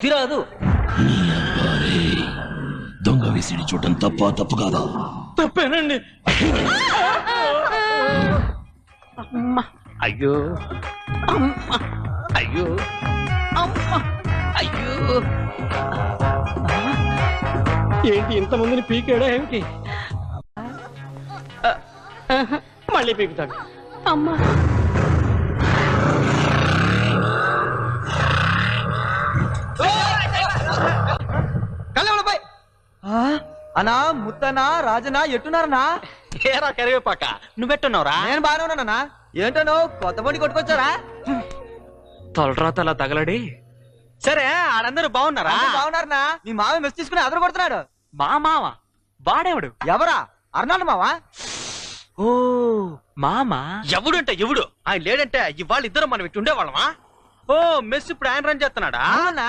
తిరాదు. దొంగ విసిడి చూడటం తప్పు కాదా? తప్పేనండి. అయ్యో అయ్యో అయ్యో, ఏంటి ఇంతమందిని పీకాడా ఏమిటి? మళ్ళీ పీకుతాడు. అమ్మా అనా ముత్తనా రాజనా ఎట్టున్నారనా? ఏరా కరివేపాక, నువ్వెట్టున్నావురా? నేను బాగానే ఉన్నానన్నా. ఏంటనో కొత్త బండి కొట్టుకొచ్చారా? తొలరా తల తగలడి. సరే, ఆడందరూ బాగున్నారా? బాగున్నారనా? మీ మావ మెస్ తీసుకుని అదరు కొడుతున్నాడు. మా మామ వాడేవాడు? ఎవరా? అర్నాడు మావా? ఓ మామ ఎవడంటే ఎవడు? ఆయన లేడంటే ఇవాళ ఇద్దరు మనం ఇట్టు ఉండేవాళ్ళమా? ఓ మెస్ ఇప్పుడు ఆయన రన్ చేస్తున్నాడా?